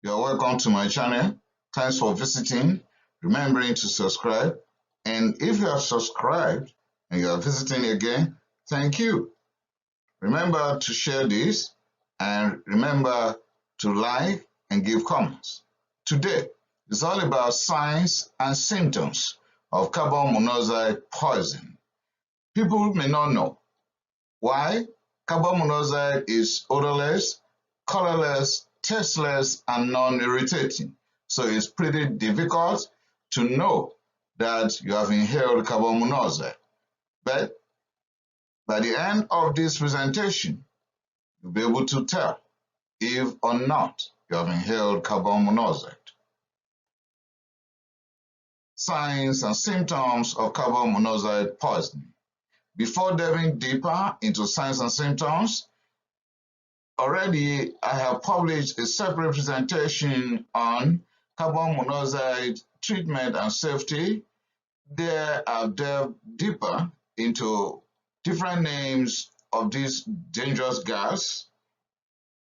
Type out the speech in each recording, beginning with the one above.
You're welcome to my channel. Thanks for visiting. Remembering to subscribe. And if you have subscribed and you are visiting again, thank you. Remember to share this and remember to like and give comments. Today is all about signs and symptoms of carbon monoxide poisoning. People may not know why carbon monoxide is odorless, colorless, tasteless, and non-irritating. So it's pretty difficult to know that you have inhaled carbon monoxide. But by the end of this presentation, you'll be able to tell if or not you have inhaled carbon monoxide. Signs and symptoms of carbon monoxide poisoning. Before delving deeper into signs and symptoms, already I have published a separate presentation on carbon monoxide treatment and safety. There I've delved deeper into different names of this dangerous gas,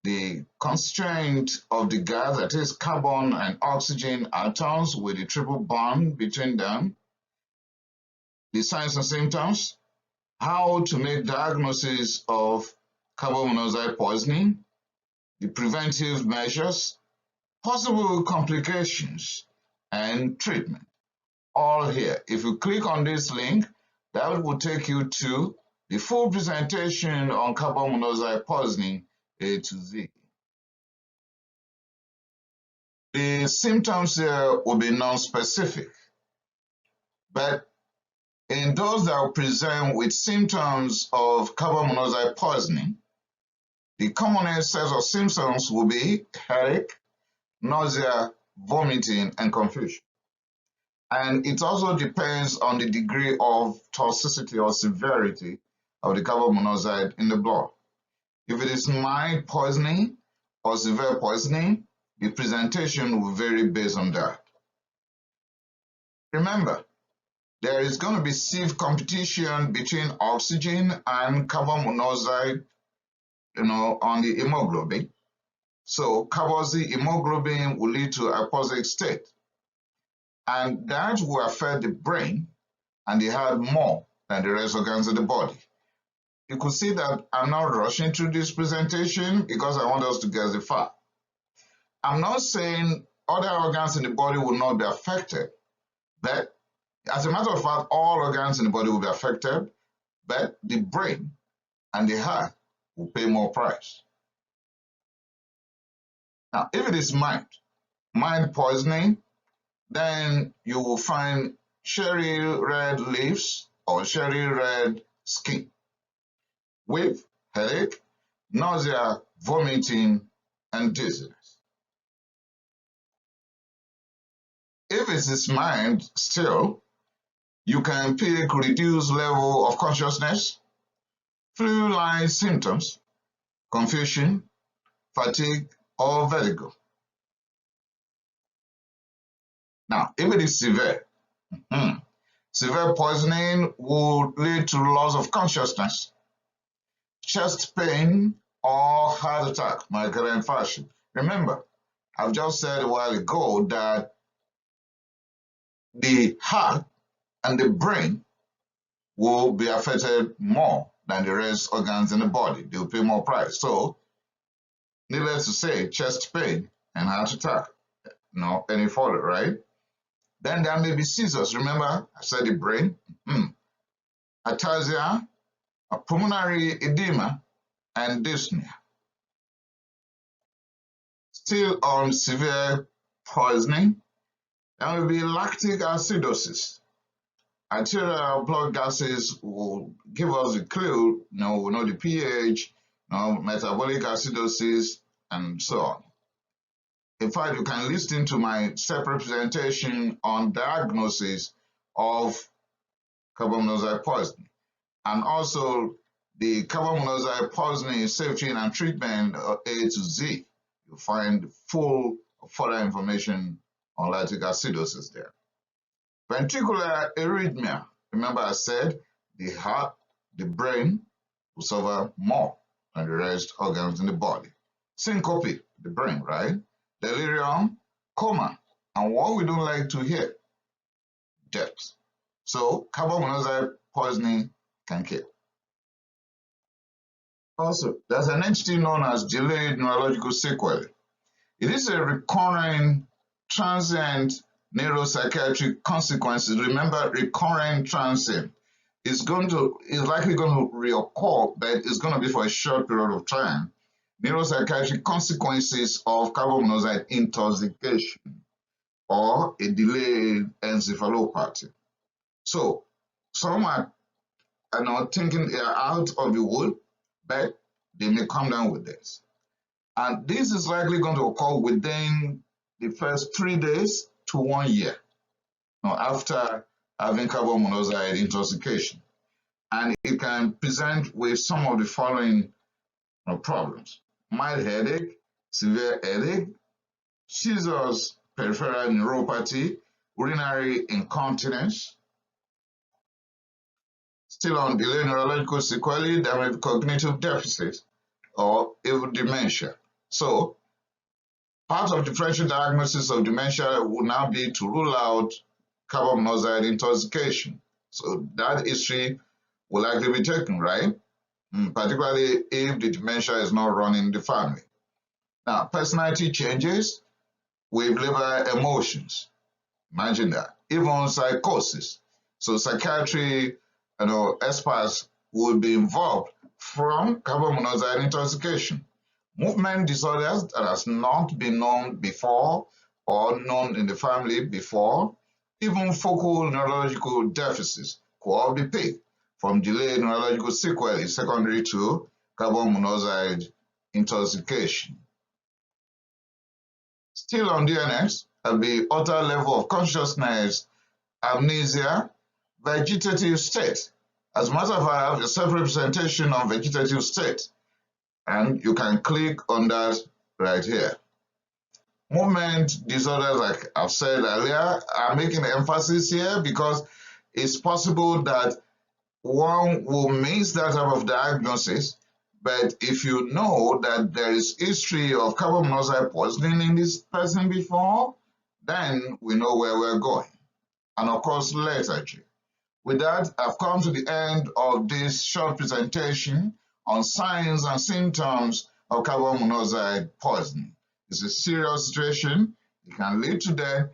the constraint of the gas, that is carbon and oxygen atoms with a triple bond between them, the signs and symptoms, how to make diagnosis of carbon monoxide poisoning, the preventive measures, possible complications, and treatment. All here. If you click on this link, that will take you to the full presentation on carbon monoxide poisoning A to Z. The symptoms here will be non-specific, but in those that will present with symptoms of carbon monoxide poisoning, the commonest set of symptoms will be headache, nausea, vomiting, and confusion. And it also depends on the degree of toxicity or severity of the carbon monoxide in the blood. If it is mild poisoning or severe poisoning, the presentation will vary based on that. Remember, there is going to be stiff competition between oxygen and carbon monoxide, on the hemoglobin. So carboxy hemoglobin will lead to a hypoxic state, and that will affect the brain and the heart more than the rest organs of the body. You could see that I'm not rushing through this presentation because I want us to get the fact. I'm not saying other organs in the body will not be affected, but as a matter of fact, all organs in the body will be affected, but the brain and the heart will pay more price. Now, if it is mild poisoning, then you will find cherry red leaves or cherry red skin with headache, nausea, vomiting, and dizziness. If it is mild still, you can pick reduced level of consciousness, flu-like symptoms, confusion, fatigue, or vertigo. Now, if it is severe, severe poisoning will lead to loss of consciousness, chest pain, or heart attack, myocardial infarction. Remember, I've just said a while ago that the heart and the brain will be affected more than the rest organs in the body. They will pay more price. So, needless to say, chest pain and heart attack, any further, right? Then there may be seizures. Remember, I said the brain, Ataxia, pulmonary edema, and dyspnea. Still on severe poisoning, there will be lactic acidosis. Arterial blood gases will give us a clue, we know the pH, metabolic acidosis, and so on. In fact, you can listen to my separate presentation on diagnosis of carbon monoxide poisoning, and also the carbon monoxide poisoning safety and treatment A to Z. You'll find full further information on lactic acidosis there. Ventricular arrhythmia. Remember I said the heart, the brain will suffer more than the rest organs in the body. Syncope, the brain, right? delirium, coma, and what we don't like to hear, death. So carbon monoxide poisoning can kill. Also, there's an entity known as delayed neurological sequelae. It is a recurrent transient neuropsychiatric consequences. Remember, recurrent transient is likely going to reoccur, but it's going to be for a short period of time. Neuropsychiatric consequences of carbon monoxide intoxication or a delayed encephalopathy. So some are not thinking they are out of the wood, but they may come down with this. And this is likely going to occur within the first 3 days to 1 year after having carbon monoxide intoxication. And it can present with some of the following problems: mild headache, severe headache, seizures peripheral neuropathy, urinary incontinence. Still on delayed neurological sequelae, there may be cognitive deficit or even dementia. So, part of differential diagnosis of dementia will now be to rule out carbon monoxide intoxication. So that history will likely be taken, right? Particularly if the dementia is not running in the family. Now, personality changes with labor emotions. Imagine that. Even psychosis. So psychiatry, experts will be involved from carbon monoxide intoxication. Movement disorders that has not been known before or known in the family before, even focal neurological deficits could all be picked from delayed neurological sequelae secondary to carbon monoxide intoxication. Still on DNS, at the altered level of consciousness, amnesia, vegetative state. As a matter of fact, I have a self-representation of vegetative state, and you can click on that right here. Movement disorders, like I've said earlier, I'm making emphasis here because it's possible that one will miss that type of diagnosis, but if you know that there is history of carbon monoxide poisoning in this person before, then we know where we're going. And of course, lethargy. With that, I've come to the end of this short presentation on signs and symptoms of carbon monoxide poisoning. It's a serious situation. It can lead to death.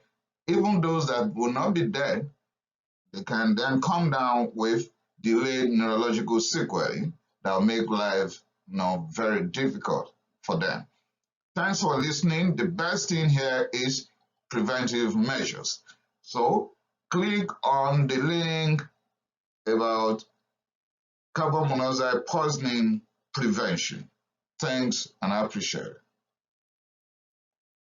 Even those that will not be dead, they can then come down with delayed neurological sequelae that will make life very difficult for them. Thanks for listening. The best thing here is preventive measures. So click on the link about carbon monoxide poisoning prevention. Thanks, and I appreciate it.